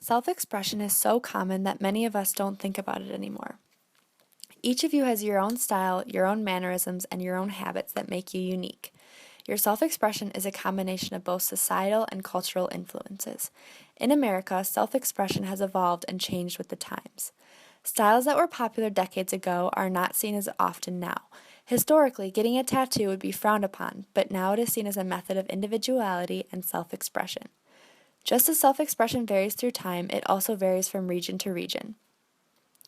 Self-expression is so common that many of us don't think about it anymore. Each of you has your own style, your own mannerisms, and your own habits that make you unique. Your self-expression is a combination of both societal and cultural influences. In America, self-expression has evolved and changed with the times. Styles that were popular decades ago are not seen as often now. Historically, getting a tattoo would be frowned upon, but now it is seen as a method of individuality and self-expression. Just as self-expression varies through time, it also varies from region to region.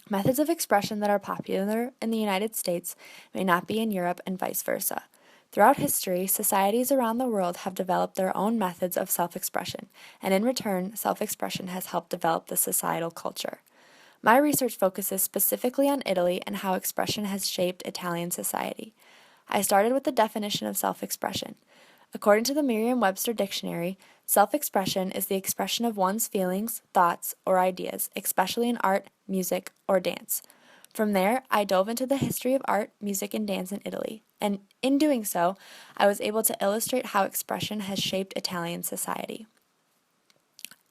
Methods of expression that are popular in the United States may not be in Europe and vice versa. Throughout history, societies around the world have developed their own methods of self-expression, and in return, self-expression has helped develop the societal culture. My research focuses specifically on Italy and how expression has shaped Italian society. I started with the definition of self-expression. According to the Merriam-Webster Dictionary, self-expression is the expression of one's feelings, thoughts, or ideas, especially in art, music, or dance. From there, I dove into the history of art, music, and dance in Italy, and in doing so, I was able to illustrate how expression has shaped Italian society.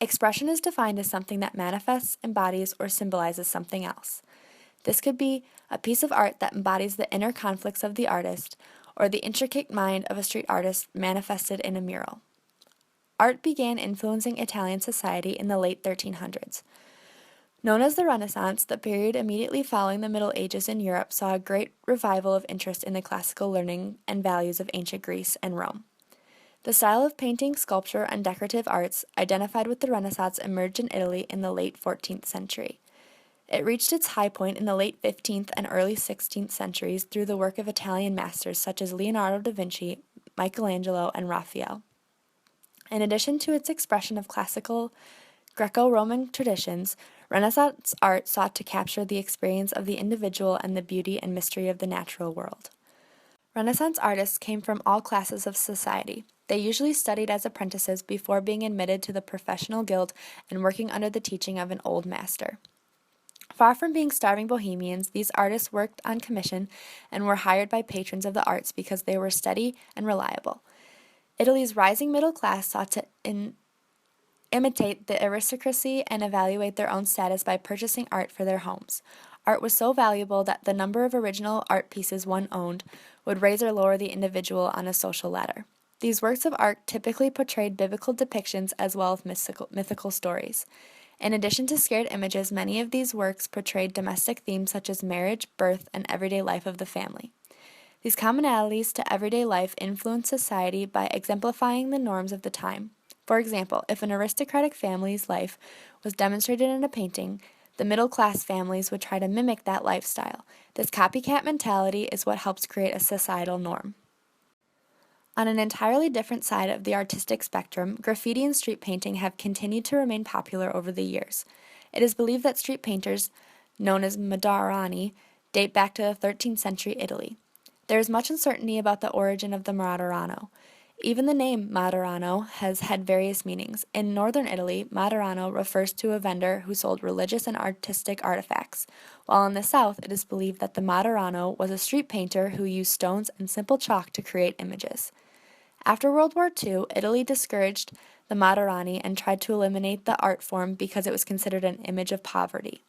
Expression is defined as something that manifests, embodies, or symbolizes something else. This could be a piece of art that embodies the inner conflicts of the artist, or the intricate mind of a street artist manifested in a mural. Art began influencing Italian society in the late 1300s. Known as the Renaissance, the period immediately following the Middle Ages in Europe saw a great revival of interest in the classical learning and values of ancient Greece and Rome. The style of painting, sculpture, and decorative arts identified with the Renaissance emerged in Italy in the late 14th century. It reached its high point in the late 15th and early 16th centuries through the work of Italian masters such as Leonardo da Vinci, Michelangelo, and Raphael. In addition to its expression of classical Greco-Roman traditions, Renaissance art sought to capture the experience of the individual and the beauty and mystery of the natural world. Renaissance artists came from all classes of society. They usually studied as apprentices before being admitted to the professional guild and working under the teaching of an old master. Far from being starving bohemians, these artists worked on commission and were hired by patrons of the arts because they were steady and reliable. Italy's rising middle class sought to imitate the aristocracy and evaluate their own status by purchasing art for their homes. Art was so valuable that the number of original art pieces one owned would raise or lower the individual on a social ladder. These works of art typically portrayed biblical depictions as well as mythical stories. In addition to scared images, many of these works portrayed domestic themes such as marriage, birth, and everyday life of the family. These commonalities to everyday life influenced society by exemplifying the norms of the time. For example, if an aristocratic family's life was demonstrated in a painting, the middle-class families would try to mimic that lifestyle. This copycat mentality is what helps create a societal norm. On an entirely different side of the artistic spectrum, graffiti and street painting have continued to remain popular over the years. It is believed that street painters, known as Madarani, date back to the 13th century Italy. There is much uncertainty about the origin of the Madarano. Even the name Madarano has had various meanings. In northern Italy, Madarano refers to a vendor who sold religious and artistic artifacts, while in the south it is believed that the Madarano was a street painter who used stones and simple chalk to create images. After World War II, Italy discouraged the Madarani and tried to eliminate the art form because it was considered an image of poverty.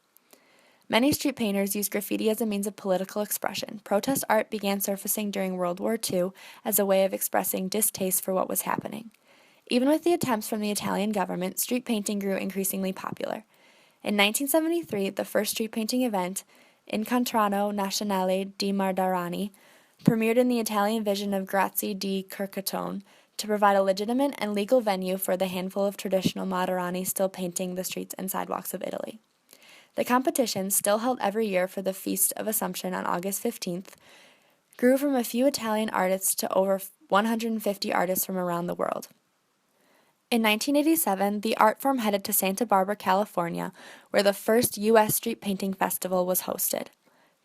Many street painters used graffiti as a means of political expression. Protest art began surfacing during World War II as a way of expressing distaste for what was happening. Even with the attempts from the Italian government, street painting grew increasingly popular. In 1973, the first street painting event, Incontrano Nazionale di Madarani, premiered in the Italian vision of Grazie di Curcatone to provide a legitimate and legal venue for the handful of traditional Madarani still painting the streets and sidewalks of Italy. The competition, still held every year for the Feast of Assumption on August 15th, grew from a few Italian artists to over 150 artists from around the world. In 1987, the art form headed to Santa Barbara, California, where the first U.S. Street Painting Festival was hosted.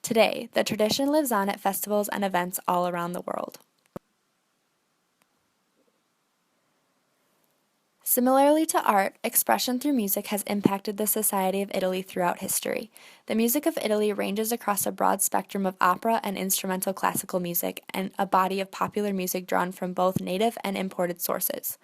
Today, the tradition lives on at festivals and events all around the world. Similarly to art, expression through music has impacted the society of Italy throughout history. The music of Italy ranges across a broad spectrum of opera and instrumental classical music and a body of popular music drawn from both native and imported sources.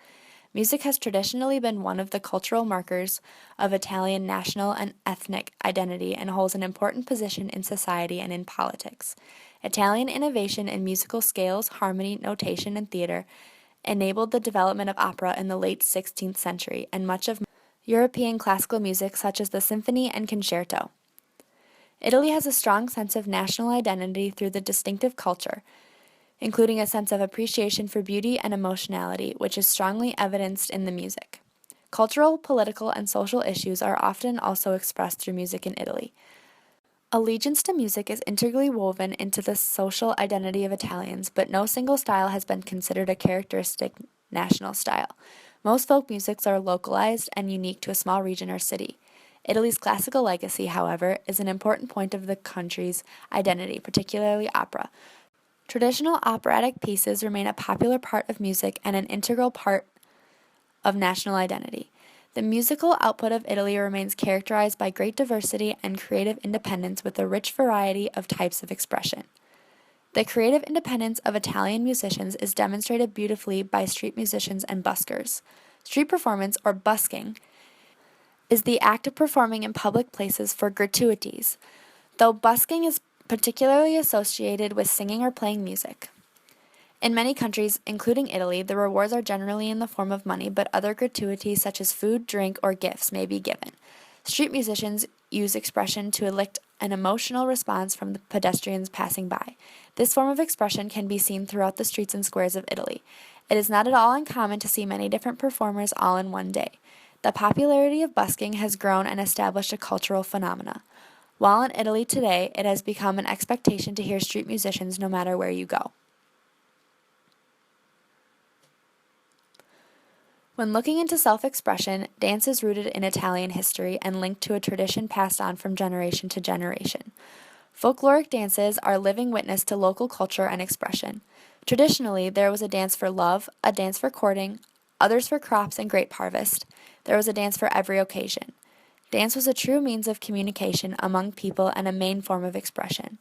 Music has traditionally been one of the cultural markers of Italian national and ethnic identity and holds an important position in society and in politics. Italian innovation in musical scales, harmony, notation, and theater enabled the development of opera in the late 16th century and much of European classical music such as the symphony and concerto. Italy has a strong sense of national identity through the distinctive culture, including a sense of appreciation for beauty and emotionality, which is strongly evidenced in the music. Cultural, political, and social issues are often also expressed through music in Italy. Allegiance to music is integrally woven into the social identity of Italians, but no single style has been considered a characteristic national style. Most folk musics are localized and unique to a small region or city. Italy's classical legacy, however, is an important point of the country's identity, particularly opera. Traditional operatic pieces remain a popular part of music and an integral part of national identity. The musical output of Italy remains characterized by great diversity and creative independence with a rich variety of types of expression. The creative independence of Italian musicians is demonstrated beautifully by street musicians and buskers. Street performance, or busking, is the act of performing in public places for gratuities, though busking is particularly associated with singing or playing music. In many countries, including Italy, the rewards are generally in the form of money, but other gratuities such as food, drink, or gifts may be given. Street musicians use expression to elicit an emotional response from the pedestrians passing by. This form of expression can be seen throughout the streets and squares of Italy. It is not at all uncommon to see many different performers all in one day. The popularity of busking has grown and established a cultural phenomena. While in Italy today, it has become an expectation to hear street musicians no matter where you go. When looking into self-expression, dance is rooted in Italian history and linked to a tradition passed on from generation to generation. Folkloric dances are living witness to local culture and expression. Traditionally, there was a dance for love, a dance for courting, others for crops and grape harvest. There was a dance for every occasion. Dance was a true means of communication among people and a main form of expression.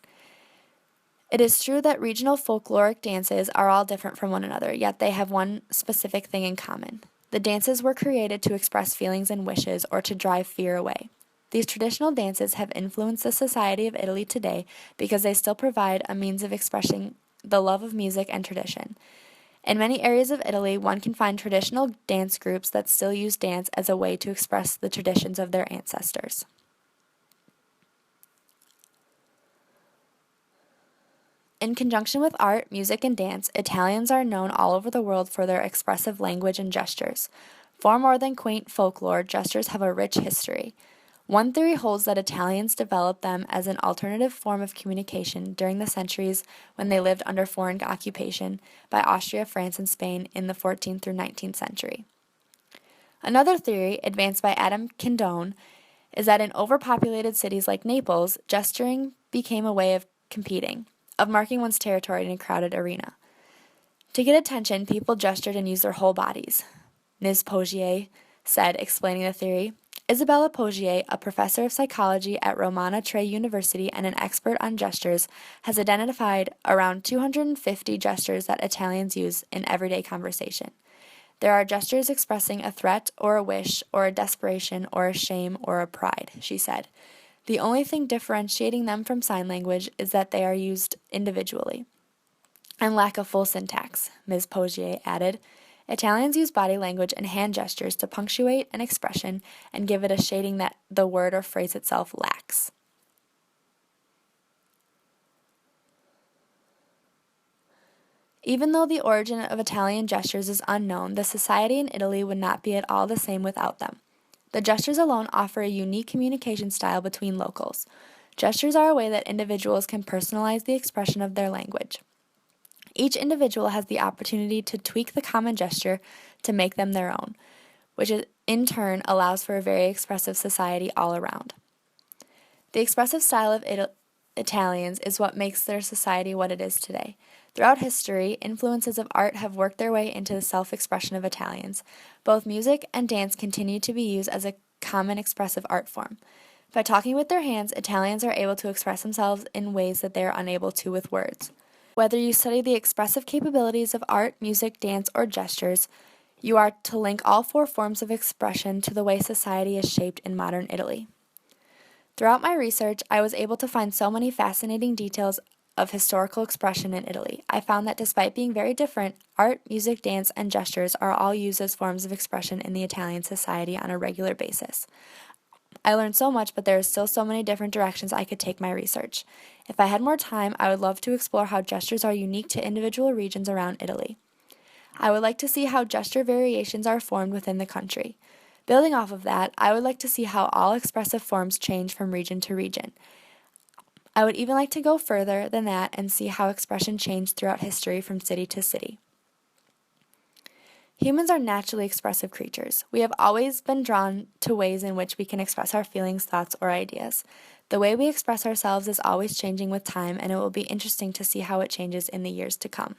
It is true that regional folkloric dances are all different from one another, yet they have one specific thing in common. The dances were created to express feelings and wishes or to drive fear away. These traditional dances have influenced the society of Italy today because they still provide a means of expressing the love of music and tradition. In many areas of Italy, one can find traditional dance groups that still use dance as a way to express the traditions of their ancestors. In conjunction with art, music, and dance, Italians are known all over the world for their expressive language and gestures. Far more than quaint folklore, gestures have a rich history. One theory holds that Italians developed them as an alternative form of communication during the centuries when they lived under foreign occupation by Austria, France, and Spain in the 14th through 19th century. Another theory, advanced by Adam Kindone, is that in overpopulated cities like Naples, gesturing became a way of competing, of marking one's territory in a crowded arena. To get attention, people gestured and used their whole bodies. Ms. Pogier said, explaining the theory. Isabella Pogier, a professor of psychology at Romana Tre University and an expert on gestures, has identified around 250 gestures that Italians use in everyday conversation. There are gestures expressing a threat or a wish or a desperation or a shame or a pride, she said. The only thing differentiating them from sign language is that they are used individually and lack a full syntax, Ms. Pogier added. Italians use body language and hand gestures to punctuate an expression and give it a shading that the word or phrase itself lacks. Even though the origin of Italian gestures is unknown, the society in Italy would not be at all the same without them. The gestures alone offer a unique communication style between locals. Gestures are a way that individuals can personalize the expression of their language. Each individual has the opportunity to tweak the common gesture to make them their own, which in turn allows for a very expressive society all around. The expressive style of Italians is what makes their society what it is today. Throughout history, influences of art have worked their way into the self-expression of Italians. Both music and dance continue to be used as a common expressive art form. By talking with their hands, Italians are able to express themselves in ways that they are unable to with words. Whether you study the expressive capabilities of art, music, dance, or gestures, You are to link all four forms of expression to the way society is shaped in modern Italy. Throughout my research, I was able to find so many fascinating details of historical expression in Italy. I found that despite being very different, art, music, dance, and gestures are all used as forms of expression in the Italian society on a regular basis. I learned so much, but there are still so many different directions I could take my research. If I had more time, I would love to explore how gestures are unique to individual regions around Italy. I would like to see how gesture variations are formed within the country. Building off of that, I would like to see how all expressive forms change from region to region. I would even like to go further than that and see how expression changed throughout history from city to city. Humans are naturally expressive creatures. We have always been drawn to ways in which we can express our feelings, thoughts, or ideas. The way we express ourselves is always changing with time, and it will be interesting to see how it changes in the years to come.